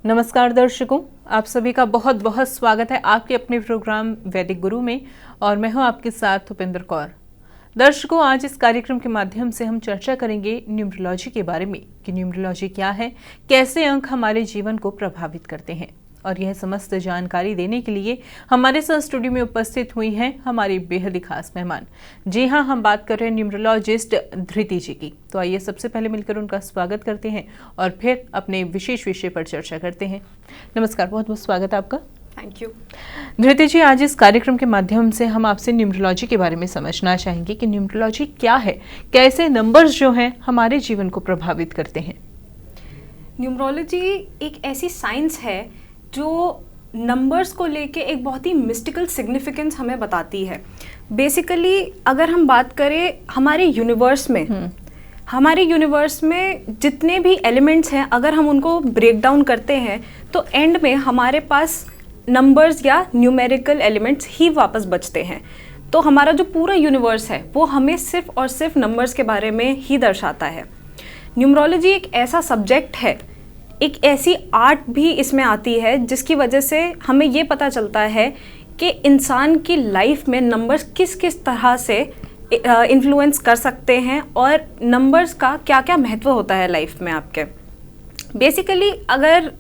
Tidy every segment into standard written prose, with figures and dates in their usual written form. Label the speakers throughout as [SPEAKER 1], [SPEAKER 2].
[SPEAKER 1] नमस्कार दर्शकों, आप सभी का बहुत बहुत स्वागत है आपके अपने प्रोग्राम वैदिक गुरु में। और मैं हूं आपके साथ उपेंद्र कौर। दर्शकों, आज इस कार्यक्रम के माध्यम से हम चर्चा करेंगे न्यूमरोलॉजी के बारे में कि न्यूमरोलॉजी क्या है, कैसे अंक हमारे जीवन को प्रभावित करते हैं। और यह समस्त जानकारी देने के लिए हमारे साथ स्टूडियो में उपस्थित हुई हैं हमारी बेहद ही खास मेहमान। जी हाँ, हम बात कर रहे हैं न्यूमरोलॉजिस्ट धृति जी की। तो आइए सबसे पहले मिलकर उनका स्वागत करते हैं और फिर अपने विशेष विषय पर चर्चा करते हैं। नमस्कार, बहुत बहुत स्वागत है आपका।
[SPEAKER 2] Thank you.
[SPEAKER 1] धृति जी, आज इस कार्यक्रम के माध्यम से हम आपसे न्यूमरोलॉजी के बारे में समझना चाहेंगे कि न्यूमरोलॉजी क्या है, कैसे नंबर्स जो हैं हमारे जीवन को प्रभावित करते हैं।
[SPEAKER 2] न्यूमरोलॉजी एक ऐसी साइंस है जो नंबर्स को लेके एक बहुत ही मिस्टिकल सिग्निफिकेंस हमें बताती है। बेसिकली अगर हम बात करें हमारे यूनिवर्स में जितने भी एलिमेंट्स हैं, अगर हम उनको ब्रेक डाउन करते हैं तो एंड में हमारे पास नंबर्स या न्यूमेरिकल एलिमेंट्स ही वापस बचते हैं। तो हमारा जो पूरा यूनिवर्स है वो हमें सिर्फ और सिर्फ नंबर्स के बारे में ही दर्शाता है। न्यूमरोलॉजी एक ऐसा सब्जेक्ट है, एक ऐसी आर्ट भी इसमें आती है जिसकी वजह से हमें ये पता चलता है कि इंसान की लाइफ में नंबर्स किस किस तरह से इन्फ्लुएंस कर सकते हैं और नंबर्स का क्या क्या महत्व होता है लाइफ में आपके। बेसिकली अगर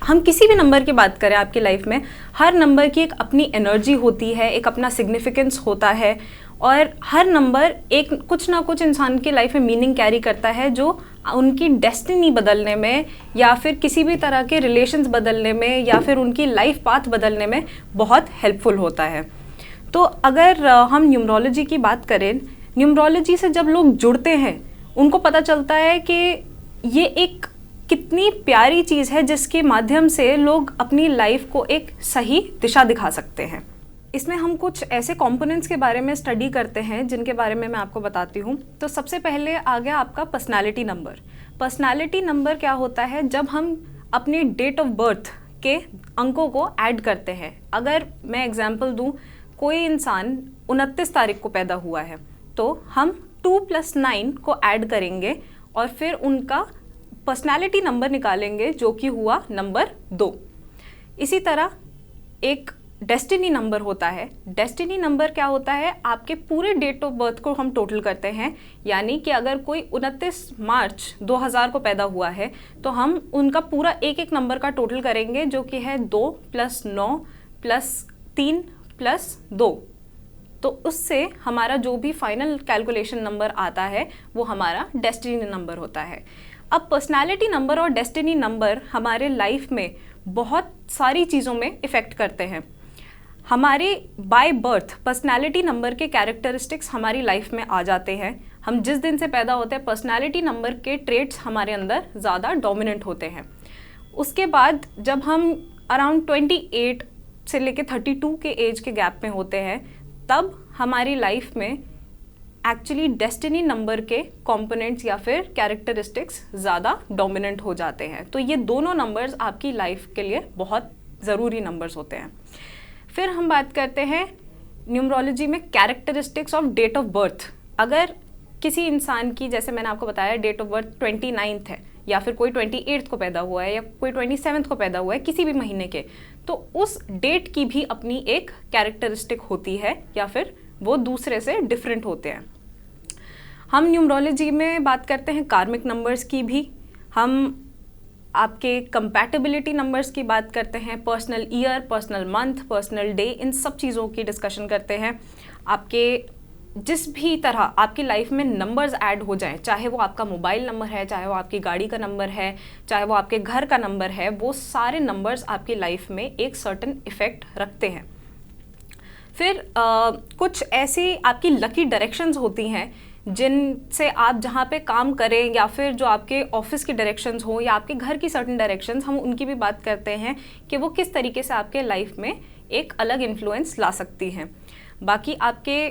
[SPEAKER 2] हम किसी भी नंबर की बात करें आपकी लाइफ में, हर नंबर की एक अपनी एनर्जी होती है, एक अपना सिग्निफिकेंस होता है और हर नंबर एक कुछ ना कुछ इंसान की लाइफ में मीनिंग कैरी करता है जो उनकी डेस्टिनी बदलने में या फिर किसी भी तरह के रिलेशंस बदलने में या फिर उनकी लाइफ पाथ बदलने में बहुत हेल्पफुल होता है। तो अगर हम न्यूमरोलॉजी की बात करें, न्यूमरोलॉजी से जब लोग जुड़ते हैं उनको पता चलता है कि ये एक कितनी प्यारी चीज़ है जिसके माध्यम से लोग अपनी लाइफ को एक सही दिशा दिखा सकते हैं। इसमें हम कुछ ऐसे कंपोनेंट्स के बारे में स्टडी करते हैं जिनके बारे में मैं आपको बताती हूँ। तो सबसे पहले आ गया आपका पर्सनालिटी नंबर। पर्सनालिटी नंबर क्या होता है? जब हम अपने डेट ऑफ बर्थ के अंकों को ऐड करते हैं। अगर मैं एग्जांपल दूँ, कोई इंसान 29 तारीख को पैदा हुआ है तो हम 2 + 9 को ऐड करेंगे और फिर उनका पर्सनालिटी नंबर निकालेंगे जो कि हुआ नंबर 2। इसी तरह एक डेस्टिनी नंबर होता है। डेस्टिनी नंबर क्या होता है? आपके पूरे डेट ऑफ बर्थ को हम टोटल करते हैं, यानी कि अगर कोई 29 मार्च 2000 को पैदा हुआ है तो हम उनका पूरा एक एक नंबर का टोटल करेंगे जो कि है 2 + 9 + 3 + 2। तो उससे हमारा जो भी फाइनल कैलकुलेशन नंबर आता है वो हमारा डेस्टिनी नंबर होता है। अब पर्सनालिटी नंबर और डेस्टिनी नंबर हमारे लाइफ में बहुत सारी चीज़ों में इफ़ेक्ट करते हैं। हमारे बाय बर्थ पर्सनालिटी नंबर के कैरेक्टरिस्टिक्स हमारी लाइफ में आ जाते हैं। हम जिस दिन से पैदा होते हैं पर्सनालिटी नंबर के ट्रेट्स हमारे अंदर ज़्यादा डोमिनेंट होते हैं। उसके बाद जब हम अराउंड 28 से लेके 32 के एज के गैप में होते हैं तब हमारी लाइफ में एक्चुअली डेस्टिनी नंबर के कंपोनेंट्स या फिर कैरेक्टरिस्टिक्स ज़्यादा डोमिनेंट हो जाते हैं। तो ये दोनों नंबर्स आपकी लाइफ के लिए बहुत ज़रूरी नंबर्स होते हैं। फिर हम बात करते हैं न्यूमरोलॉजी में characteristics of date of birth. अगर किसी इंसान की, जैसे मैंने आपको बताया, डेट ऑफ बर्थ 29 है या फिर कोई 28 को पैदा हुआ है या कोई 27 को पैदा हुआ है किसी भी महीने के, तो उस डेट की भी अपनी एक कैरेक्टरिस्टिक होती है या फिर वो दूसरे से डिफरेंट होते हैं। हम न्यूमरोलॉजी में बात करते हैं कार्मिक नंबर्स की भी, हम आपके कंपैटिबिलिटी नंबर्स की बात करते हैं, personal year, personal month, personal day, इन सब चीज़ों की डिस्कशन करते हैं। आपके जिस भी तरह आपकी लाइफ में नंबर्स ऐड हो जाएं, चाहे वो आपका मोबाइल नंबर है, चाहे वो आपकी गाड़ी का नंबर है, चाहे वो आपके घर का नंबर है, वो सारे नंबर्स आपकी लाइफ में एक सर्टेन इफ़ेक्ट रखते हैं। फिर कुछ ऐसी आपकी लकी डायरेक्शंस होती हैं जिनसे आप जहाँ पे काम करें या फिर जो आपके ऑफिस की डायरेक्शंस हो या आपके घर की सर्टेन डायरेक्शंस, हम उनकी भी बात करते हैं कि वो किस तरीके से आपके लाइफ में एक अलग इन्फ्लुएंस ला सकती हैं। बाकी आपके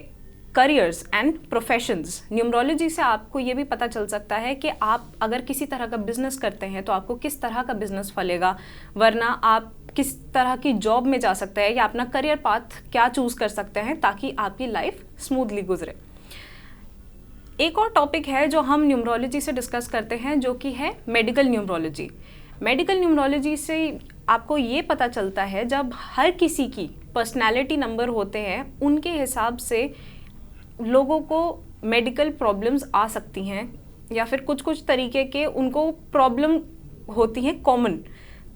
[SPEAKER 2] करियर्स एंड प्रोफेशंस, न्यूमरोलॉजी से आपको ये भी पता चल सकता है कि आप अगर किसी तरह का बिजनेस करते हैं तो आपको किस तरह का बिजनेस फलेगा, वरना आप किस तरह की जॉब में जा सकते हैं या अपना करियर पाथ क्या चूज़ कर सकते हैं ताकि आपकी लाइफ स्मूथली गुजरे। एक और टॉपिक है जो हम न्यूमरोलॉजी से डिस्कस करते हैं जो कि है मेडिकल न्यूमरोलॉजी। मेडिकल न्यूमरोलॉजी से आपको ये पता चलता है जब हर किसी की पर्सनैलिटी नंबर होते हैं उनके हिसाब से लोगों को मेडिकल प्रॉब्लम्स आ सकती हैं या फिर कुछ कुछ तरीके के उनको प्रॉब्लम होती हैं कॉमन।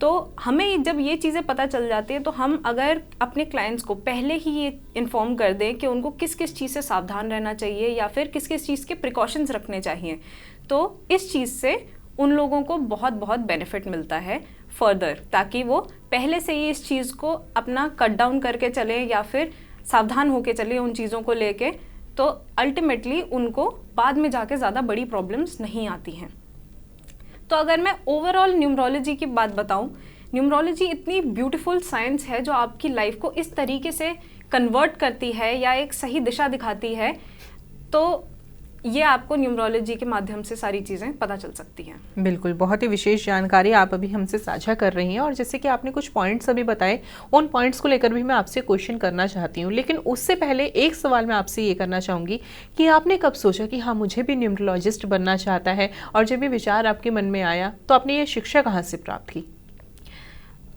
[SPEAKER 2] तो हमें जब ये चीज़ें पता चल जाती है तो हम अगर अपने क्लाइंट्स को पहले ही ये इन्फॉर्म कर दें कि उनको किस किस चीज़ से सावधान रहना चाहिए या फिर किस किस चीज़ के प्रिकॉशंस रखने चाहिए, तो इस चीज़ से उन लोगों को बहुत बहुत बेनिफिट मिलता है फर्दर, ताकि वो पहले से ही इस चीज़ को अपना कट डाउन करके चले या फिर सावधान होके चले उन चीज़ों को लेके, तो अल्टीमेटली उनको बाद में जाके ज़्यादा बड़ी प्रॉब्लम्स नहीं आती हैं। तो अगर मैं ओवरऑल न्यूमरोलॉजी की बात बताऊं, न्यूमरोलॉजी इतनी ब्यूटीफुल साइंस है जो आपकी लाइफ को इस तरीके से कन्वर्ट करती है या एक सही दिशा दिखाती है, तो ये आपको न्यूमरोलॉजी के माध्यम से सारी चीज़ें पता चल सकती हैं।
[SPEAKER 1] बिल्कुल, बहुत ही विशेष जानकारी आप अभी हमसे साझा कर रही हैं, और जैसे कि आपने कुछ पॉइंट्स अभी बताए, उन पॉइंट्स को लेकर भी मैं आपसे क्वेश्चन करना चाहती हूँ, लेकिन उससे पहले एक सवाल मैं आपसे ये करना चाहूँगी कि आपने कब सोचा कि हाँ मुझे भी न्यूमरोलॉजिस्ट बनना चाहता है, और जब ये विचार आपके मन में आया तो आपने ये शिक्षा कहाँ से प्राप्त की?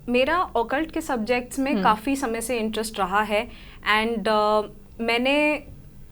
[SPEAKER 2] मेरा ऑकल्ट के सब्जेक्ट्स में काफ़ी समय से इंटरेस्ट रहा है, एंड मैंने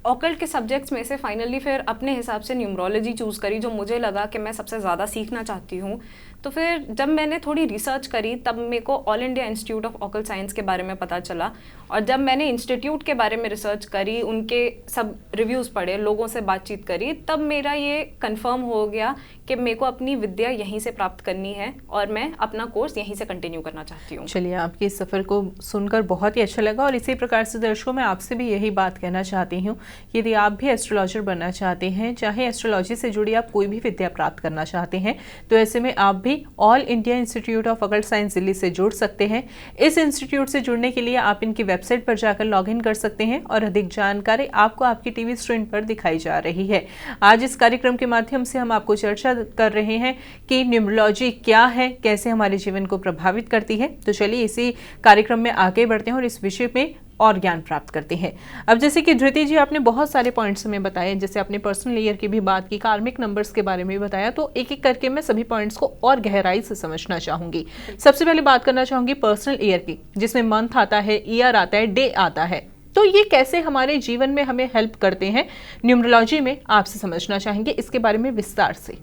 [SPEAKER 2] ऑकल्ट के सब्जेक्ट्स में से फाइनली फिर अपने हिसाब से न्यूमरोलॉजी चूज़ करी, जो मुझे लगा कि मैं सबसे ज़्यादा सीखना चाहती हूँ। तो फिर जब मैंने थोड़ी रिसर्च करी तब मेरे को all India institute of occult science के बारे में पता चला, और जब मैंने इंस्टीट्यूट के बारे में रिसर्च करी, उनके सब रिव्यूज़ पढ़े, लोगों से बातचीत करी, तब मेरा ये कंफर्म हो गया कि मेरे को अपनी विद्या यहीं से प्राप्त करनी है और मैं अपना कोर्स यहीं से कंटिन्यू करना चाहती हूँ।
[SPEAKER 1] चलिए, आपके इस सफ़र को सुनकर बहुत ही अच्छा लगा, और इसी प्रकार से दर्शकों मैं आपसे भी यही बात कहना चाहती हूँ, यदि आप भी एस्ट्रोलॉजर बनना चाहते हैं, चाहे एस्ट्रोलॉजी से जुड़ी आप कोई भी विद्या प्राप्त करना चाहते हैं, तो ऐसे में आप भी all India institute of occult science Delhi से जुड़ सकते हैं। इस इंस्टीट्यूट से जुड़ने के लिए आप इनकी वेबसाइट पर जाकर लॉगिन कर सकते हैं, और अधिक जानकारी आपको आपकी टीवी स्क्रीन पर दिखाई जा रही है। आज इस कार्यक्रम के माध्यम से हम आपको चर्चा कर रहे हैं कि न्यूमरोलॉजी क्या है, कैसे हमारे जीवन को प्रभावित करती है। तो चलिए इसी कार्यक्रम में आगे बढ़ते हैं और इस विषय में और ज्ञान प्राप्त करते हैं। अब जैसे कि धृति जी, आपने बहुत सारे पॉइंट्स हमें बताए, जैसे आपने पर्सनल ईयर की भी बात की, कार्मिक नंबर्स के बारे में भी बताया, तो एक एक करके मैं सभी पॉइंट्स को और गहराई से समझना चाहूंगी। सबसे पहले बात करना चाहूंगी पर्सनल ईयर की, जिसमें मंथ आता है, ईयर आता है, डे आता है, तो ये कैसे हमारे जीवन में हमें हेल्प करते हैं न्यूमरोलॉजी में, आपसे समझना चाहेंगे इसके बारे में विस्तार से।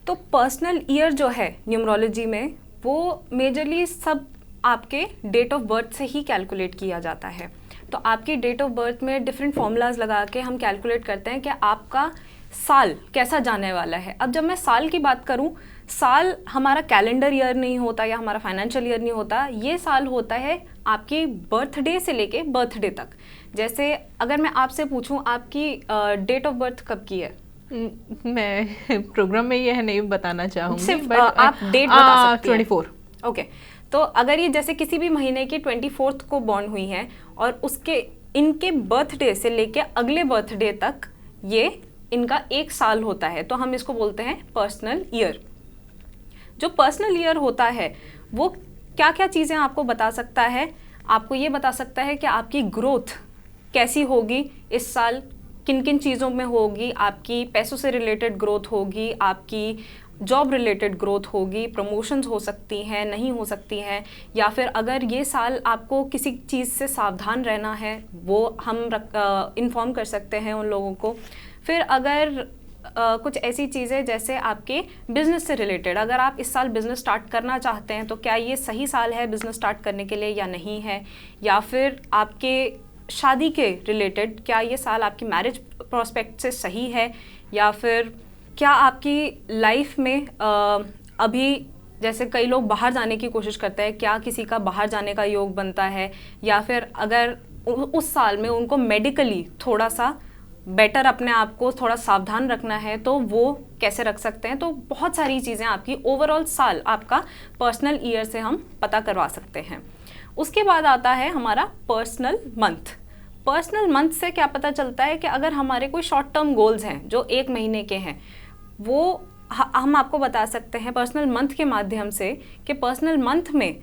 [SPEAKER 2] तो पर्सनल ईयर जो है न्यूमरोलॉजी में, वो मेजरली सब आपके डेट ऑफ बर्थ से ही कैलकुलेट किया जाता है। तो आपकी डेट ऑफ बर्थ में डिफरेंट फॉर्मूलाज लगा के हम कैलकुलेट करते हैं कि आपका साल कैसा जाने वाला है। अब जब मैं साल की बात करूं, साल हमारा कैलेंडर ईयर नहीं होता या हमारा फाइनेंशियल ईयर नहीं होता, ये साल होता है आपकी बर्थडे से लेके बर्थडे तक। जैसे अगर मैं आपसे पूछूं आपकी डेट ऑफ बर्थ कब की है?
[SPEAKER 1] मैं प्रोग्राम में यह नहीं बताना चाहूँगी,
[SPEAKER 2] सिर्फ आप डेट बता सकती हैं।
[SPEAKER 1] 24।
[SPEAKER 2] ओके, तो अगर ये जैसे किसी भी महीने की 24 को बॉर्न हुई हैं और उसके इनके बर्थडे से लेके अगले बर्थडे तक ये इनका एक साल होता है, तो हम इसको बोलते हैं पर्सनल ईयर। जो पर्सनल ईयर होता है वो क्या क्या चीज़ें आपको बता सकता है? आपको ये बता सकता है कि आपकी ग्रोथ कैसी होगी इस साल, किन किन चीज़ों में होगी, आपकी पैसों से रिलेटेड ग्रोथ होगी, आपकी जॉब रिलेटेड ग्रोथ होगी, प्रमोशंस हो सकती हैं, नहीं हो सकती हैं, या फिर अगर ये साल आपको किसी चीज़ से सावधान रहना है वो हम इन्फॉर्म कर सकते हैं उन लोगों को। फिर अगर कुछ ऐसी चीज़ें जैसे आपके बिज़नेस से रिलेटेड, अगर आप इस साल बिज़नेस स्टार्ट करना चाहते हैं तो क्या ये सही साल है बिज़नेस स्टार्ट करने के लिए या नहीं है, या फिर आपके शादी के रिलेटेड क्या ये साल आपकी मैरिज प्रोस्पेक्ट से सही है, या फिर क्या आपकी लाइफ में अभी जैसे कई लोग बाहर जाने की कोशिश करते हैं, क्या किसी का बाहर जाने का योग बनता है, या फिर अगर उस साल में उनको मेडिकली थोड़ा सा बेटर अपने आप को थोड़ा सावधान रखना है तो वो कैसे रख सकते हैं। तो बहुत सारी चीज़ें आपकी ओवरऑल साल आपका पर्सनल ईयर से हम पता करवा सकते हैं। उसके बाद आता है हमारा पर्सनल मंथ। पर्सनल मंथ से क्या पता चलता है कि अगर हमारे कोई शॉर्ट टर्म गोल्स हैं जो 1 महीने के हैं, वो हम आपको बता सकते हैं पर्सनल मंथ के माध्यम से कि पर्सनल मंथ में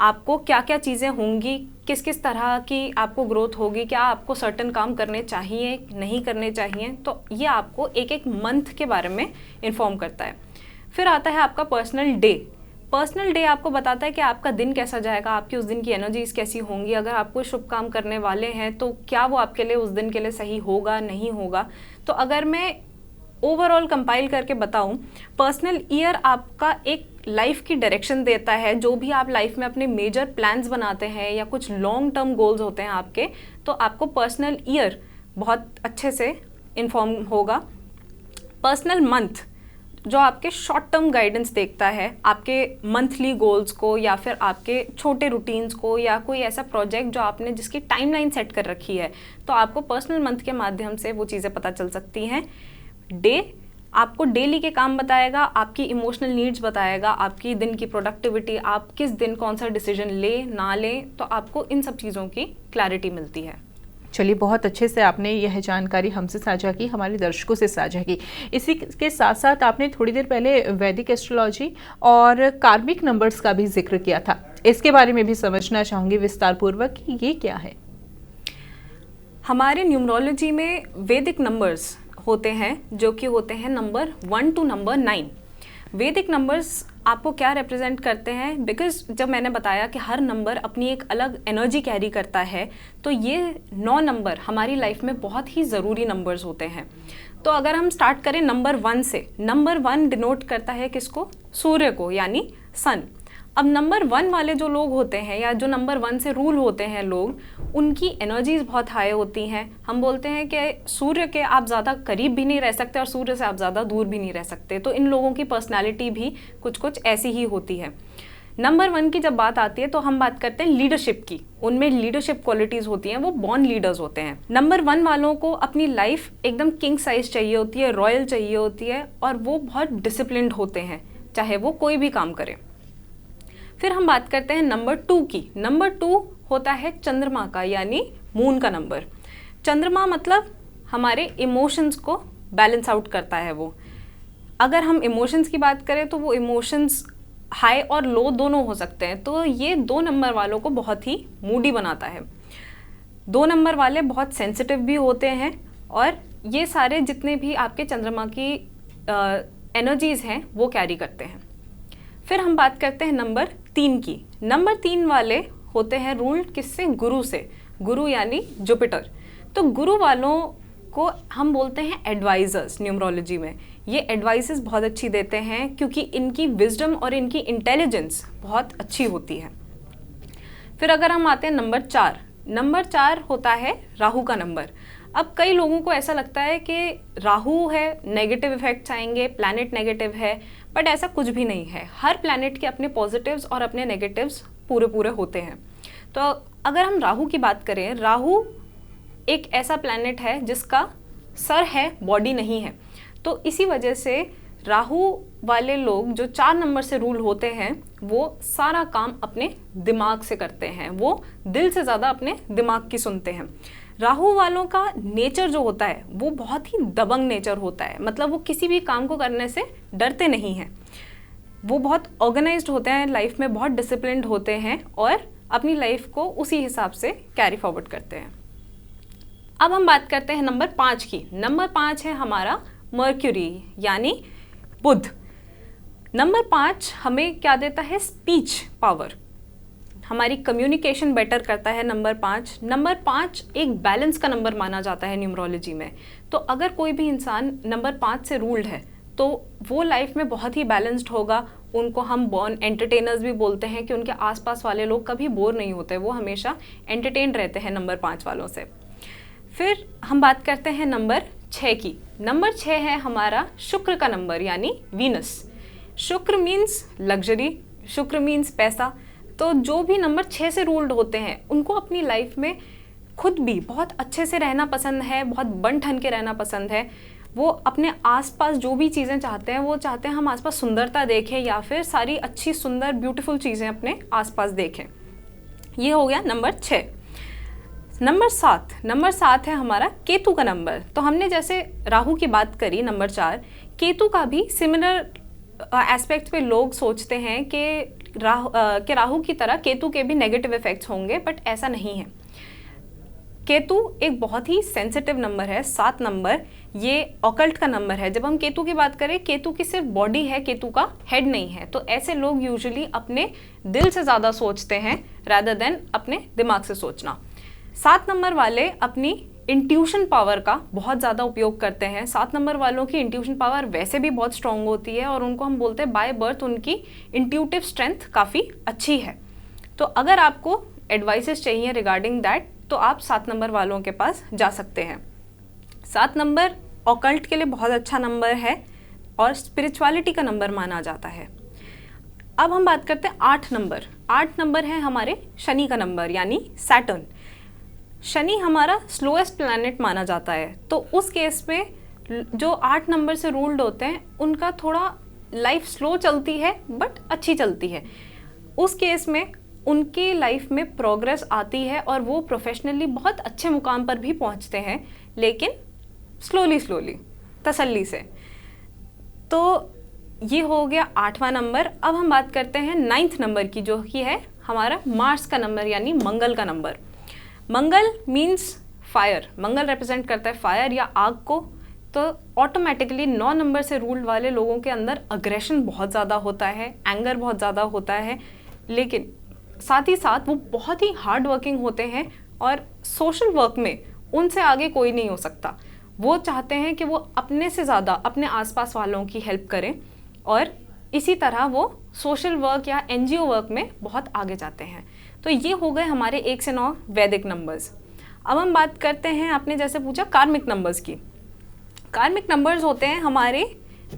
[SPEAKER 2] आपको क्या क्या चीज़ें होंगी, किस किस तरह की आपको ग्रोथ होगी, क्या आपको सर्टेन काम करने चाहिए, नहीं करने चाहिए। तो ये आपको एक एक मंथ के बारे में इन्फॉर्म करता है। फिर आता है आपका पर्सनल डे। पर्सनल डे आपको बताता है कि आपका दिन कैसा जाएगा, आपकी उस दिन की एनर्जीज कैसी होंगी, अगर आप कोई शुभ काम करने वाले हैं तो क्या वो आपके लिए उस दिन के लिए सही होगा नहीं होगा। तो अगर मैं ओवरऑल कंपाइल करके बताऊं, पर्सनल ईयर आपका एक लाइफ की डायरेक्शन देता है। जो भी आप लाइफ में अपने मेजर प्लान्स बनाते हैं या कुछ लॉन्ग टर्म गोल्स होते हैं आपके, तो आपको पर्सनल ईयर बहुत अच्छे से इन्फॉर्म होगा। पर्सनल मंथ जो आपके शॉर्ट टर्म गाइडेंस देखता है, आपके मंथली गोल्स को या फिर आपके छोटे रूटीन्स को या कोई ऐसा प्रोजेक्ट जो आपने जिसकी टाइमलाइन सेट कर रखी है, तो आपको पर्सनल मंथ के माध्यम से वो चीज़ें पता चल सकती हैं। डे आपको डेली के काम बताएगा, आपकी इमोशनल नीड्स बताएगा, आपकी दिन की प्रोडक्टिविटी, आप किस दिन कौन सा डिसीजन ले ना लें, तो आपको इन सब चीज़ों की क्लैरिटी मिलती है।
[SPEAKER 1] चलिए, बहुत अच्छे से आपने यह जानकारी हमसे साझा की, हमारे दर्शकों से साझा की। इसी के साथ साथ आपने थोड़ी देर पहले वैदिक एस्ट्रोलॉजी और कार्मिक नंबर्स का भी जिक्र किया था। इसके बारे में भी समझना चाहूँगी विस्तार पूर्वक कि ये क्या है।
[SPEAKER 2] हमारे न्यूमरोलॉजी में वैदिक नंबर्स होते हैं जो कि होते हैं नंबर 1 to नंबर 9। वैदिक नंबर्स आपको क्या रिप्रेजेंट करते हैं, बिकॉज जब मैंने बताया कि हर नंबर अपनी एक अलग एनर्जी कैरी करता है, तो ये 9 नंबर हमारी लाइफ में बहुत ही ज़रूरी नंबर्स होते हैं। तो अगर हम स्टार्ट करें नंबर 1 से, नंबर 1 डिनोट करता है किसको? सूर्य को, यानी सन। अब नंबर 1 वाले जो लोग होते हैं या जो नंबर 1 से रूल होते हैं लोग, उनकी एनर्जीज बहुत हाई होती हैं। हम बोलते हैं कि सूर्य के आप ज़्यादा करीब भी नहीं रह सकते और सूर्य से आप ज़्यादा दूर भी नहीं रह सकते। तो इन लोगों की पर्सनालिटी भी कुछ कुछ ऐसी ही होती है। नंबर 1 की जब बात आती है तो हम बात करते हैं लीडरशिप की। उनमें लीडरशिप क्वालिटीज़ होती हैं, वो बॉर्न लीडर्स होते हैं। नंबर 1 वालों को अपनी लाइफ एकदम किंग साइज चाहिए होती है, रॉयल चाहिए होती है, और वो बहुत डिसिप्लिन्ड होते हैं चाहे वो कोई भी काम करें। फिर हम बात करते हैं नंबर 2 की। नंबर 2 होता है चंद्रमा का, यानी मून का नंबर। चंद्रमा मतलब हमारे इमोशंस को बैलेंस आउट करता है वो। अगर हम इमोशंस की बात करें तो वो इमोशंस हाई और लो दोनों हो सकते हैं। तो ये 2 नंबर वालों को बहुत ही मूडी बनाता है। 2 नंबर वाले बहुत सेंसिटिव भी होते हैं, और ये सारे जितने भी आपके चंद्रमा की एनर्जीज़ हैं वो कैरी करते हैं। फिर हम बात करते हैं नंबर 3 की। नंबर 3 वाले होते हैं रूल किससे? गुरु से। गुरु यानी जुपिटर। तो गुरु वालों को हम बोलते हैं एडवाइजर्स न्यूमरोलॉजी में। ये एडवाइसेस बहुत अच्छी देते हैं क्योंकि इनकी विजडम और इनकी इंटेलिजेंस बहुत अच्छी होती है। फिर अगर हम आते हैं नंबर 4, नंबर 4 होता है राहु का नंबर। अब कई लोगों को ऐसा लगता है कि राहु है, नेगेटिव इफेक्ट्स आएंगे, प्लैनेट नेगेटिव है, बट ऐसा कुछ भी नहीं है। हर प्लैनेट के अपने पॉजिटिव्स और अपने नेगेटिव्स पूरे पूरे होते हैं। तो अगर हम राहु की बात करें, राहु एक ऐसा प्लैनेट है जिसका सर है, बॉडी नहीं है। तो इसी वजह से राहु वाले लोग जो 4 नंबर से रूल होते हैं, वो सारा काम अपने दिमाग से करते हैं। वो दिल से ज़्यादा अपने दिमाग की सुनते हैं। राहु वालों का नेचर जो होता है वो बहुत ही दबंग नेचर होता है। मतलब वो किसी भी काम को करने से डरते नहीं हैं। वो बहुत ऑर्गेनाइज्ड होते हैं, लाइफ में बहुत डिसिप्लिन्ड होते हैं और अपनी लाइफ को उसी हिसाब से कैरी फॉरवर्ड करते हैं। अब हम बात करते हैं नंबर 5 की। नंबर 5 है हमारा मर्क्यूरी, यानी बुध। नंबर 5 हमें क्या देता है? Speech power. हमारी कम्युनिकेशन बेटर करता है नंबर 5। नंबर 5 एक बैलेंस का नंबर माना जाता है न्यूमरोलॉजी में। तो अगर कोई भी इंसान नंबर 5 से रूल्ड है तो वो लाइफ में बहुत ही बैलेंस्ड होगा। उनको हम बॉर्न एंटरटेनर्स भी बोलते हैं कि उनके आसपास वाले लोग कभी बोर नहीं होते, वो हमेशा एंटरटेन रहते हैं नंबर 5 वालों से। फिर हम बात करते हैं नंबर 6 की। नंबर 6 है हमारा शुक्र का नंबर, यानी वीनस। शुक्र मीन्स लग्जरी, शुक्र मीन्स पैसा। तो जो भी नंबर 6 से रूल्ड होते हैं उनको अपनी लाइफ में खुद भी बहुत अच्छे से रहना पसंद है, बहुत बन ठन के रहना पसंद है। वो अपने आसपास जो भी चीज़ें चाहते हैं, वो चाहते हैं हम आसपास सुंदरता देखें या फिर सारी अच्छी सुंदर ब्यूटीफुल चीज़ें अपने आसपास देखें। ये हो गया नंबर 6। नंबर 7, नंबर 7 है हमारा केतु का नंबर। तो हमने जैसे राहु की बात करी नंबर 4, केतु का भी सिमिलर एस्पेक्ट पे लोग सोचते हैं कि राहु की तरह केतु के भी नेगेटिव इफेक्ट्स होंगे, बट ऐसा नहीं है। केतु एक बहुत ही सेंसिटिव नंबर है, 7 नंबर, ये ऑकल्ट का नंबर है। जब हम केतु की बात करें, केतु की सिर्फ बॉडी है, केतु का हेड नहीं है। तो ऐसे लोग यूजुअली अपने दिल से ज़्यादा सोचते हैं रादर देन अपने दिमाग से सोचना। 7 नंबर वाले अपनी इंट्यूशन पावर का बहुत ज़्यादा उपयोग करते हैं। 7 नंबर वालों की इंट्यूशन पावर वैसे भी बहुत स्ट्रांग होती है और उनको हम बोलते हैं बाय बर्थ उनकी इंट्यूटिव स्ट्रेंथ काफ़ी अच्छी है। तो अगर आपको एडवाइसेस चाहिए रिगार्डिंग दैट तो आप 7 नंबर वालों के पास जा सकते हैं। 7 नंबर ऑकल्ट के लिए बहुत अच्छा नंबर है और स्पिरिचुअलिटी का नंबर माना जाता है। अब हम बात करते हैं 8 नंबर। 8 नंबर है हमारे शनि का नंबर यानी सैटर्न। शनि हमारा स्लोएस्ट प्लैनेट माना जाता है। तो उस केस में जो 8 नंबर से रूल्ड होते हैं उनका थोड़ा लाइफ स्लो चलती है बट अच्छी चलती है। उस केस में उनकी लाइफ में प्रोग्रेस आती है और वो प्रोफेशनली बहुत अच्छे मुकाम पर भी पहुंचते हैं, लेकिन स्लोली तसल्ली से। तो ये हो गया 8वां नंबर। अब हम बात करते हैं 9th नंबर की, जो कि है हमारा मार्स का नंबर यानी मंगल का नंबर। मंगल मीन्स फायर, मंगल रिप्रेजेंट करता है फायर या आग को। तो ऑटोमेटिकली 9 नंबर से रूल्ड वाले लोगों के अंदर अग्रेशन बहुत ज़्यादा होता है, एंगर बहुत ज़्यादा होता है, लेकिन साथ ही साथ वो बहुत ही हार्ड वर्किंग होते हैं और सोशल वर्क में उनसे आगे कोई नहीं हो सकता। वो चाहते हैं कि वो अपने से ज़्यादा अपने आसपास वालों की हेल्प करें और इसी तरह वो सोशल वर्क या NGO वर्क में बहुत आगे जाते हैं। तो ये हो गए हमारे 1 से 9 वैदिक नंबर्स। अब हम बात करते हैं, आपने जैसे पूछा कार्मिक नंबर्स की। कार्मिक नंबर्स होते हैं हमारे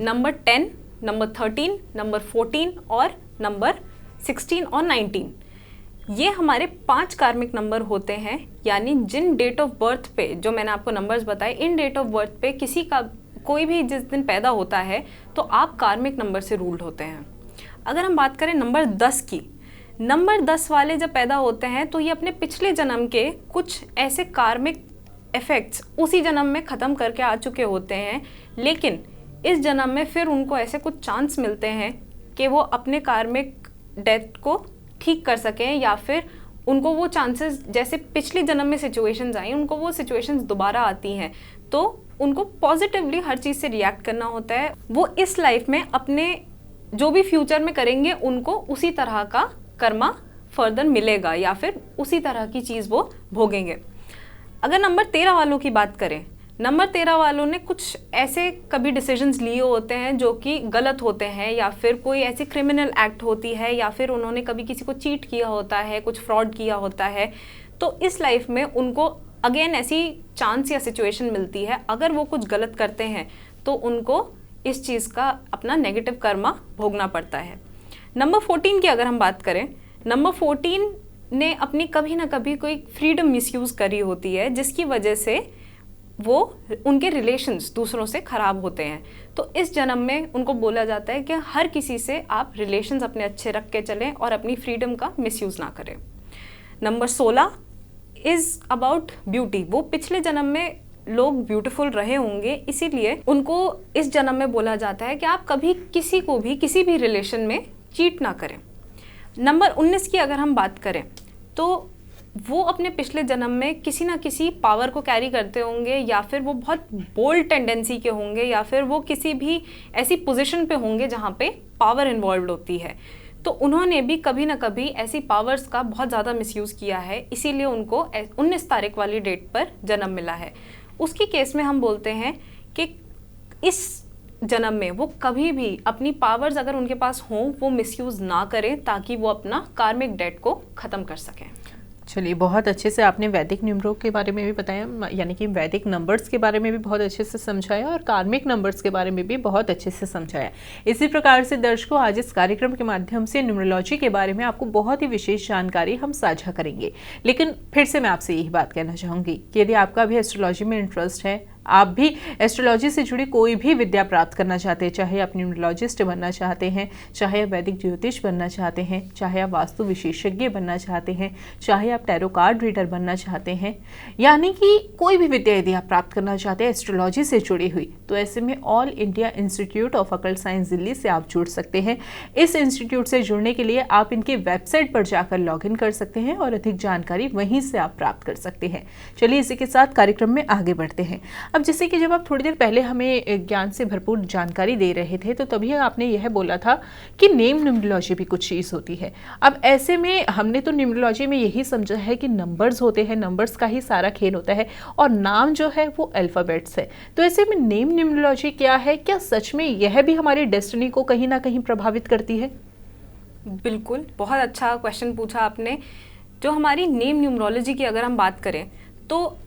[SPEAKER 2] नंबर 10, नंबर 13, नंबर 14 और नंबर 16 और 19। ये हमारे 5 कार्मिक नंबर होते हैं, यानी जिन डेट ऑफ बर्थ पे, जो मैंने आपको नंबर्स बताए, इन डेट ऑफ बर्थ पे किसी का कोई भी जिस दिन पैदा होता है तो आप कार्मिक नंबर से रूल्ड होते हैं। अगर हम बात करें नंबर 10 की, नंबर 10 वाले जब पैदा होते हैं तो ये अपने पिछले जन्म के कुछ ऐसे कार्मिक इफेक्ट्स उसी जन्म में ख़त्म करके आ चुके होते हैं, लेकिन इस जन्म में फिर उनको ऐसे कुछ चांस मिलते हैं कि वो अपने कार्मिक डेथ को ठीक कर सकें, या फिर उनको वो चांसेस, जैसे पिछले जन्म में सिचुएशंस आई उनको वो सिचुएशंस दोबारा आती हैं, तो उनको पॉजिटिवली हर चीज़ से रिएक्ट करना होता है। वो इस लाइफ में अपने जो भी फ्यूचर में करेंगे उनको उसी तरह का कर्मा फर्दर मिलेगा या फिर उसी तरह की चीज़ वो भोगेंगे। अगर नंबर 13 वालों की बात करें, नंबर 13 वालों ने कुछ ऐसे कभी डिसीजंस लिए होते हैं जो कि गलत होते हैं, या फिर कोई ऐसी क्रिमिनल एक्ट होती है, या फिर उन्होंने कभी किसी को चीट किया होता है, कुछ फ्रॉड किया होता है। तो इस लाइफ में उनको अगेन ऐसी चांस या सिचुएशन मिलती है, अगर वो कुछ गलत करते हैं तो उनको इस चीज़ का अपना नेगेटिव कर्मा भोगना पड़ता है। नंबर 14 की अगर हम बात करें, नंबर 14 ने अपनी कभी ना कभी कोई फ्रीडम मिसयूज़ करी होती है, जिसकी वजह से वो उनके रिलेशंस दूसरों से ख़राब होते हैं। तो इस जन्म में उनको बोला जाता है कि हर किसी से आप रिलेशंस अपने अच्छे रख के चलें और अपनी फ्रीडम का मिसयूज़ ना करें। Number 16 is about beauty. वो पिछले जन्म में लोग ब्यूटीफुल रहे होंगे, इसीलिए उनको इस जन्म में बोला जाता है कि आप कभी किसी को भी किसी भी रिलेशन में चीट ना करें। नंबर 19 की अगर हम बात करें तो वो अपने पिछले जन्म में किसी ना किसी पावर को कैरी करते होंगे, या फिर वो बहुत बोल्ड टेंडेंसी के होंगे, या फिर वो किसी भी ऐसी पोजीशन पे होंगे जहाँ पे पावर इन्वॉल्व होती है। तो उन्होंने भी कभी ना कभी ऐसी पावर्स का बहुत ज़्यादा मिसयूज़ किया है, इसीलिए उनको 19 तारीख वाली डेट पर जन्म मिला है। उसकी केस में हम बोलते हैं कि इस जन्म में वो कभी भी अपनी पावर्स अगर उनके पास हों वो मिसयूज़ ना करें, ताकि वो अपना कार्मिक डेट को ख़त्म कर सकें।
[SPEAKER 1] चलिए, बहुत अच्छे से आपने वैदिक न्यूमरो के बारे में भी बताया, यानी कि वैदिक नंबर्स के बारे में भी बहुत अच्छे से समझाया और कार्मिक नंबर्स के बारे में भी बहुत अच्छे से समझाया। इसी प्रकार से दर्शकों, आज इस कार्यक्रम के माध्यम से न्यूमरोलॉजी के बारे में आपको बहुत ही विशेष जानकारी हम साझा करेंगे। लेकिन फिर से मैं आपसे यही बात कहना चाहूँगी कि यदि आपका भी एस्ट्रोलॉजी में इंटरेस्ट है, आप भी एस्ट्रोलॉजी से जुड़ी कोई भी विद्या प्राप्त करना चाहते हैं, चाहे आप न्यूमरोलॉजिस्ट बनना चाहते हैं, चाहे आप वैदिक ज्योतिष बनना चाहते हैं, चाहे आप वास्तु विशेषज्ञ बनना चाहते हैं, चाहे आप टैरो कार्ड रीडर बनना चाहते हैं, यानी कि कोई भी विद्या यदि आप प्राप्त करना चाहते हैं एस्ट्रोलॉजी से जुड़ी हुई, तो ऐसे में all India institute of occult science Delhi से आप जुड़ सकते हैं। इस इंस्टीट्यूट से जुड़ने के लिए आप इनके वेबसाइट पर जाकर लॉगिन कर सकते हैं और अधिक जानकारी वहीं से आप प्राप्त कर सकते हैं। चलिए इसी के साथ कार्यक्रम में आगे बढ़ते हैं। अब जैसे कि जब आप थोड़ी देर पहले हमें ज्ञान से भरपूर जानकारी दे रहे थे, तो तभी आपने यह बोला था कि नेम न्यूमरोलॉजी भी कुछ चीज़ होती है। अब ऐसे में हमने तो न्यूमरोलॉजी में यही समझा है कि नंबर्स होते हैं, नंबर्स का ही सारा खेल होता है और नाम जो है वो अल्फ़ाबेट्स है। तो ऐसे में नेम न्यूमरोलॉजी क्या है? क्या सच में यह भी हमारी डेस्टिनी को कहीं ना कहीं प्रभावित करती है?
[SPEAKER 2] बिल्कुल, बहुत अच्छा क्वेश्चन पूछा आपने। जो हमारी नेम न्यूमरोलॉजी की अगर हम बात करें, तो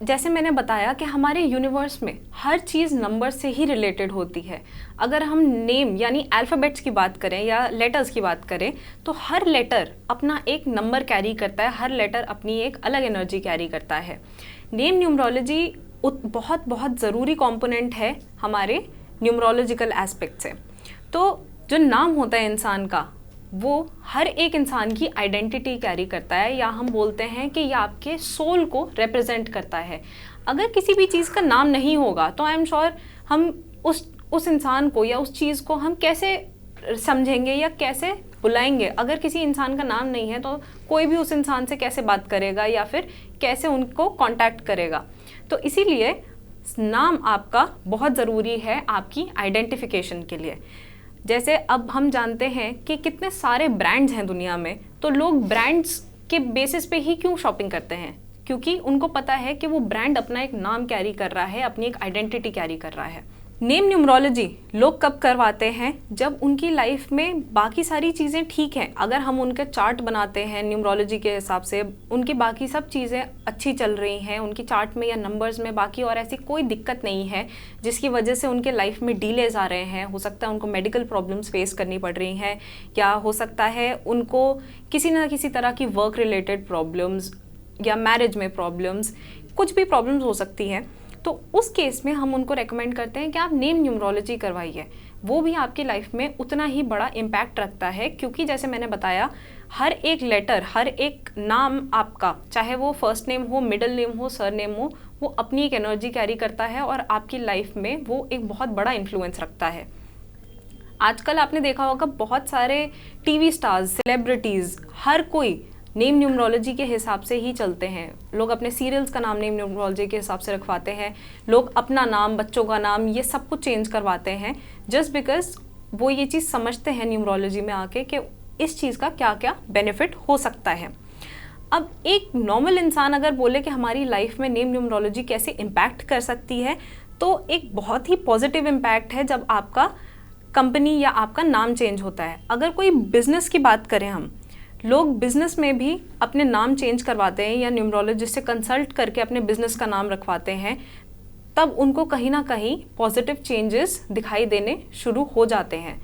[SPEAKER 2] जैसे मैंने बताया कि हमारे यूनिवर्स में हर चीज़ नंबर से ही रिलेटेड होती है। अगर हम नेम यानी अल्फ़ाबेट्स की बात करें या लेटर्स की बात करें, तो हर लेटर अपना एक नंबर कैरी करता है, हर लेटर अपनी एक अलग एनर्जी कैरी करता है। नेम न्यूमरोलॉजी बहुत बहुत ज़रूरी कंपोनेंट है हमारे न्यूमरोलॉजिकल एस्पेक्ट से। तो जो नाम होता है इंसान का, वो हर एक इंसान की आइडेंटिटी कैरी करता है, या हम बोलते हैं कि यह आपके सोल को रिप्रेजेंट करता है। अगर किसी भी चीज़ का नाम नहीं होगा तो आई एम श्योर हम उस इंसान को या उस चीज़ को हम कैसे समझेंगे या कैसे बुलाएंगे। अगर किसी इंसान का नाम नहीं है तो कोई भी उस इंसान से कैसे बात करेगा या फिर कैसे उनको कांटेक्ट करेगा। तो इसीलिए नाम आपका बहुत ज़रूरी है आपकी आइडेंटिफिकेशन के लिए। जैसे अब हम जानते हैं कि कितने सारे ब्रांड्स हैं दुनिया में, तो लोग ब्रांड्स के बेसिस पे ही क्यों शॉपिंग करते हैं? क्योंकि उनको पता है कि वो ब्रांड अपना एक नाम कैरी कर रहा है, अपनी एक आइडेंटिटी कैरी कर रहा है। नेम न्यूमरोलॉजी लोग कब करवाते हैं? जब उनकी लाइफ में बाकी सारी चीज़ें ठीक हैं। अगर हम उनका चार्ट बनाते हैं न्यूमरोलॉजी के हिसाब से, उनकी बाकी सब चीज़ें अच्छी चल रही हैं, उनकी चार्ट में या नंबर्स में बाकी और ऐसी कोई दिक्कत नहीं है जिसकी वजह से उनके लाइफ में डिलेज आ रहे हैं। हो सकता है उनको मेडिकल प्रॉब्लम्स फेस करनी पड़ रही हैं, या हो सकता है उनको किसी न किसी तरह की वर्क रिलेटेड प्रॉब्लम्स या मैरिज में प्रॉब्लम्स, कुछ भी प्रॉब्लम्स हो सकती हैं। तो उस केस में हम उनको रेकमेंड करते हैं कि आप नेम न्यूमरोलॉजी करवाइए। वो भी आपकी लाइफ में उतना ही बड़ा इम्पैक्ट रखता है, क्योंकि जैसे मैंने बताया, हर एक लेटर, हर एक नाम आपका, चाहे वो फर्स्ट नेम हो, मिडिल नेम हो, सर नेम हो, वो अपनी एक एनर्जी कैरी करता है और आपकी लाइफ में वो एक बहुत बड़ा इन्फ्लुएंस रखता है। आजकल आपने देखा होगा बहुत सारे टीवी स्टार्स, सेलिब्रिटीज़, हर कोई नेम न्यूमरोलॉजी के हिसाब से ही चलते हैं। लोग अपने सीरियल्स का नाम नेम न्यूमरोलॉजी के हिसाब से रखवाते हैं। लोग अपना नाम, बच्चों का नाम, ये सब कुछ चेंज करवाते हैं जस्ट बिकॉज वो ये चीज़ समझते हैं न्यूमरोलॉजी में आके कि इस चीज़ का क्या क्या बेनिफिट हो सकता है। अब एक नॉर्मल इंसान अगर बोले कि हमारी लाइफ में नेम न्यूमरोलॉजी कैसे इम्पैक्ट कर सकती है, तो एक बहुत ही पॉजिटिव इम्पैक्ट है जब आपका कंपनी या आपका नाम चेंज होता है। अगर कोई बिजनेस की बात करें, हम लोग बिजनेस में भी अपने नाम चेंज करवाते हैं या न्यूमरोलॉजिस्ट से कंसल्ट करके अपने बिजनेस का नाम रखवाते हैं, तब उनको कहीं ना कहीं पॉजिटिव चेंजेस दिखाई देने शुरू हो जाते हैं।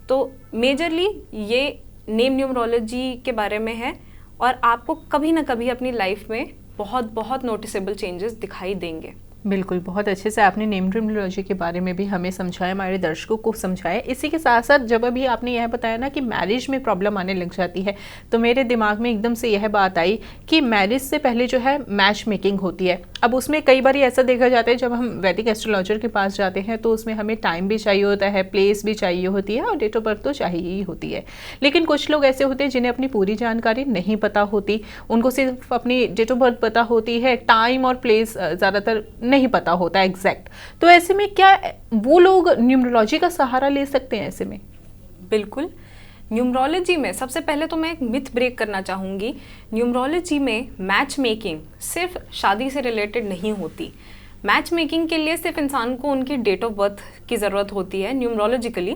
[SPEAKER 2] तो मेजरली ये नेम न्यूमरोलॉजी के बारे में है और आपको कभी ना कभी अपनी लाइफ में बहुत बहुत नोटिसेबल चेंजेस दिखाई देंगे।
[SPEAKER 1] बिल्कुल, बहुत अच्छे से आपने नेम न्यूमरोलॉजी के बारे में भी हमें समझाया, हमारे दर्शकों को समझाया। इसी के साथ साथ जब अभी आपने यह बताया ना कि मैरिज में प्रॉब्लम आने लग जाती है, तो मेरे दिमाग में एकदम से यह बात आई कि मैरिज से पहले जो है मैच मेकिंग होती है। अब उसमें कई बार ऐसा देखा जाता है, जब हम वैदिक एस्ट्रोलॉजर के पास जाते हैं तो उसमें हमें टाइम भी चाहिए होता है, प्लेस भी चाहिए होती है और डेट ऑफ बर्थ तो चाहिए ही होती है। लेकिन कुछ लोग ऐसे होते हैं जिन्हें अपनी पूरी जानकारी नहीं पता होती, उनको सिर्फ अपनी डेट ऑफ बर्थ पता होती है, टाइम और प्लेस ज़्यादातर नहीं पता होता एग्जैक्ट। तो ऐसे में क्या वो लोग न्यूमरोलॉजी का सहारा ले सकते हैं ऐसे में?
[SPEAKER 2] बिल्कुल, न्यूमरोलॉजी में सबसे पहले तो मैं एक मिथ ब्रेक करना चाहूँगी। न्यूमरोलॉजी में मैच मेकिंग सिर्फ शादी से रिलेटेड नहीं होती। मैच मेकिंग के लिए सिर्फ इंसान को उनकी डेट ऑफ बर्थ की ज़रूरत होती है। न्यूमरोलॉजिकली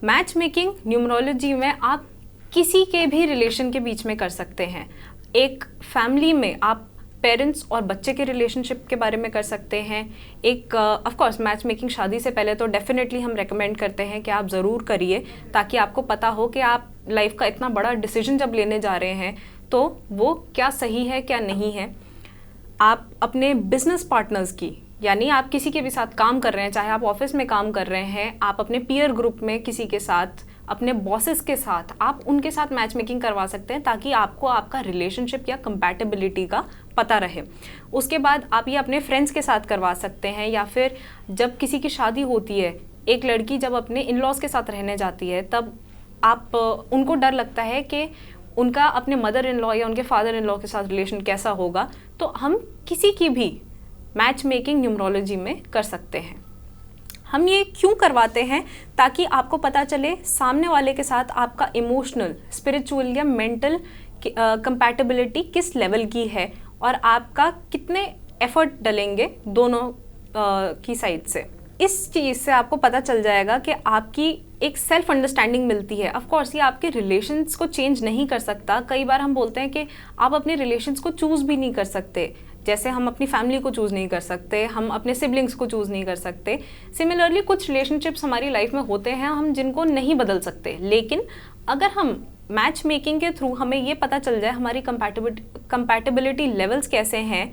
[SPEAKER 2] मैच मेकिंग न्यूमरोलॉजी में आप किसी के भी रिलेशन के बीच में कर सकते हैं। एक फैमिली में आप पेरेंट्स और बच्चे के रिलेशनशिप के बारे में कर सकते हैं। एक ऑफ कोर्स मैच मेकिंग शादी से पहले तो डेफिनेटली हम रेकमेंड करते हैं कि आप ज़रूर करिए, ताकि आपको पता हो कि आप लाइफ का इतना बड़ा डिसीजन जब लेने जा रहे हैं तो वो क्या सही है क्या नहीं है। आप अपने बिजनेस पार्टनर्स की यानी आप किसी के भी साथ काम कर रहे हैं, चाहे आप ऑफिस में काम कर रहे हैं, आप अपने पीयर ग्रुप में किसी के साथ, अपने बॉसेस के साथ, आप उनके साथ मैच मेकिंग करवा सकते हैं ताकि आपको आपका रिलेशनशिप या कंपैटिबिलिटी का पता रहे। उसके बाद आप ये अपने फ्रेंड्स के साथ करवा सकते हैं, या फिर जब किसी की शादी होती है, एक लड़की जब अपने इन लॉज के साथ रहने जाती है, तब आप उनको डर लगता है कि उनका अपने मदर इन लॉ या उनके फादर इन लॉ के साथ रिलेशन कैसा होगा, तो हम किसी की भी मैच मेकिंग न्यूमरोलॉजी में कर सकते हैं। हम ये क्यों करवाते हैं? ताकि आपको पता चले सामने वाले के साथ आपका इमोशनल, स्पिरिचुअल या मेंटल कंपैटिबिलिटी किस लेवल की है और आपका कितने एफर्ट डलेंगे दोनों की साइड से। इस चीज़ से आपको पता चल जाएगा कि आपकी एक सेल्फ अंडरस्टैंडिंग मिलती है। ऑफ कोर्स ये आपके रिलेशंस को चेंज नहीं कर सकता। कई बार हम बोलते हैं कि आप अपने रिलेशंस को चूज़ भी नहीं कर सकते, जैसे हम अपनी फैमिली को चूज़ नहीं कर सकते, हम अपने सिबलिंग्स को चूज़ नहीं कर सकते। सिमिलरली कुछ रिलेशनशिप्स हमारी लाइफ में होते हैं हम जिनको नहीं बदल सकते, लेकिन अगर हम मैच मेकिंग के थ्रू हमें ये पता चल जाए हमारी कंपैटिबिलिटी लेवल्स कैसे हैं,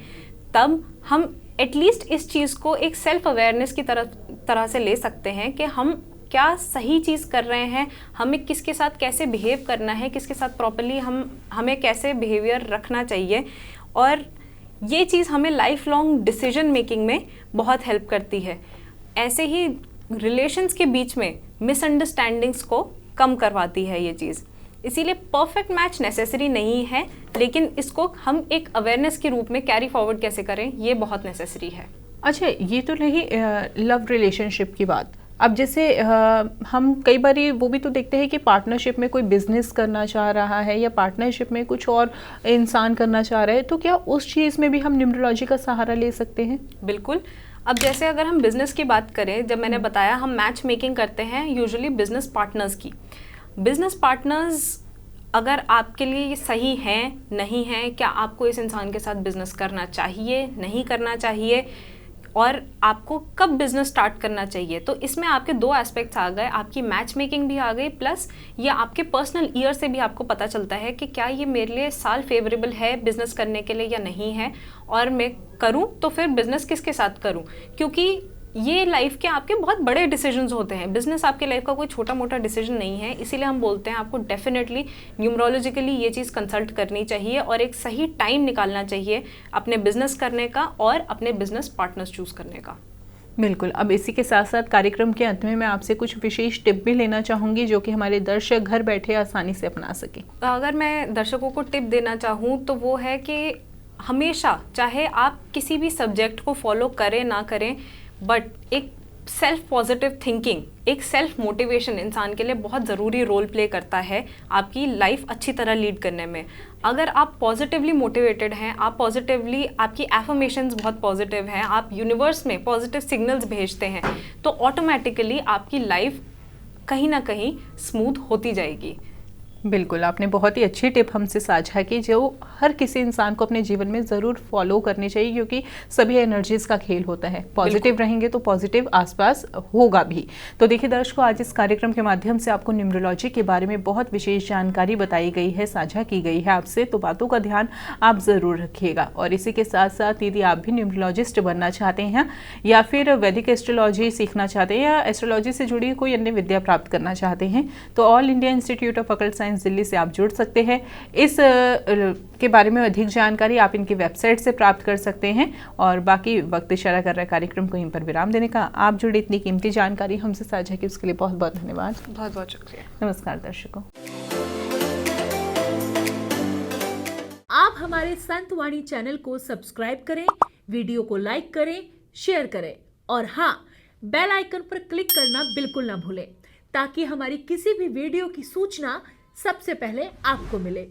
[SPEAKER 2] तब हम एटलीस्ट इस चीज़ को एक सेल्फ अवेयरनेस की तरह से ले सकते हैं कि हम क्या सही चीज़ कर रहे हैं, हमें किसके साथ कैसे बिहेव करना है, किसके साथ प्रॉपर्ली हमें कैसे बिहेवियर रखना चाहिए। और ये चीज़ हमें लाइफ लॉन्ग डिसीजन मेकिंग में बहुत हेल्प करती है। ऐसे ही रिलेशंस के बीच में मिसअंडरस्टैंडिंग्स को कम करवाती है ये चीज़। इसीलिए परफेक्ट मैच नेसेसरी नहीं है, लेकिन इसको हम एक अवेयरनेस के रूप में कैरी फॉरवर्ड कैसे करें, ये बहुत नेसेसरी है।
[SPEAKER 1] अच्छा, ये तो रही लव रिलेशनशिप की बात। अब जैसे हम कई बार वो भी तो देखते हैं कि पार्टनरशिप में कोई बिजनेस करना चाह रहा है या पार्टनरशिप में कुछ और इंसान करना चाह रहा है, तो क्या उस चीज़ में भी हम न्यूमरोलॉजी का सहारा ले सकते हैं?
[SPEAKER 2] बिल्कुल। अब जैसे अगर हम बिजनेस की बात करें, जब मैंने बताया हम मैच मेकिंग करते हैं यूजुअली बिजनेस पार्टनर्स की। बिजनेस पार्टनर्स अगर आपके लिए सही हैं, नहीं हैं, क्या आपको इस इंसान के साथ बिजनेस करना चाहिए, नहीं करना चाहिए, और आपको कब बिजनेस स्टार्ट करना चाहिए, तो इसमें आपके दो एस्पेक्ट्स आ गए, आपकी मैच मेकिंग भी आ गई, प्लस ये आपके पर्सनल ईयर से भी आपको पता चलता है कि क्या ये मेरे लिए साल फेवरेबल है बिजनेस करने के लिए या नहीं है, और मैं करूं तो फिर बिजनेस किसके साथ करूं, क्योंकि ये लाइफ के आपके बहुत बड़े डिसीजंस होते हैं। बिजनेस आपके लाइफ का कोई छोटा मोटा डिसीजन नहीं है, इसीलिए हम बोलते हैं आपको डेफिनेटली न्यूमरोलॉजिकली ये चीज़ कंसल्ट करनी चाहिए और एक सही टाइम निकालना चाहिए अपने बिजनेस करने का और अपने बिजनेस पार्टनर्स चूज करने का।
[SPEAKER 1] बिल्कुल। अब इसी के साथ साथ कार्यक्रम के अंत में मैं आपसे कुछ विशेष टिप भी लेना चाहूँगी जो कि हमारे दर्शक घर बैठे आसानी से अपना सकें।
[SPEAKER 2] अगर मैं दर्शकों को टिप देना चाहूँ तो वो है कि हमेशा, चाहे आप किसी भी सब्जेक्ट को फॉलो करें ना करें, बट एक सेल्फ पॉजिटिव थिंकिंग, एक सेल्फ मोटिवेशन इंसान के लिए बहुत ज़रूरी रोल प्ले करता है आपकी लाइफ अच्छी तरह लीड करने में। अगर आप पॉजिटिवली मोटिवेटेड हैं, आप पॉजिटिवली, आपकी एफर्मेशंस बहुत पॉजिटिव हैं, आप यूनिवर्स में पॉजिटिव सिग्नल्स भेजते हैं, तो ऑटोमेटिकली आपकी लाइफ कहीं ना कहीं स्मूथ होती जाएगी।
[SPEAKER 1] बिल्कुल, आपने बहुत ही अच्छी टिप हमसे साझा की जो हर किसी इंसान को अपने जीवन में ज़रूर फॉलो करनी चाहिए, क्योंकि सभी एनर्जीज़ का खेल होता है। पॉजिटिव रहेंगे तो पॉजिटिव आसपास होगा भी। तो देखिए दर्शकों, आज इस कार्यक्रम के माध्यम से आपको न्यूमरोलॉजी के बारे में बहुत विशेष जानकारी बताई गई है, साझा की गई है आपसे, तो बातों का ध्यान आप ज़रूर रखिएगा। और इसी के साथ साथ यदि आप भी न्यूमरोलॉजिस्ट बनना चाहते हैं या फिर वैदिक एस्ट्रोलॉजी सीखना चाहते हैं या एस्ट्रोलॉजी से जुड़ी कोई अन्य विद्या प्राप्त करना चाहते हैं, तो all India institute of occult science Delhi से आप जुड़ सकते हैं। इस के बारे में अधिक जानकारी आप इनकी वेबसाइट से प्राप्त कर सकते हैं। और बाकी वक्त इशारा कर रहा है कार्यक्रम को यहीं पर विराम देने का। आप जुड़ी इतनी कीमती जानकारी हमसे साझा की उसके लिए बहुत बहुत धन्यवाद।
[SPEAKER 2] बहुत बहुत शुक्रिया।
[SPEAKER 1] नमस्कार दर्शकों।
[SPEAKER 3] आप हमारे संतवाणी चैनल को सब्सक्राइब करें, वीडियो को लाइक करें, शेयर करें और हाँ, बेल आइकन पर क्लिक करना बिल्कुल ना भूलें ताकि हमारी किसी भी वीडियो की सूचना सबसे पहले आपको मिले।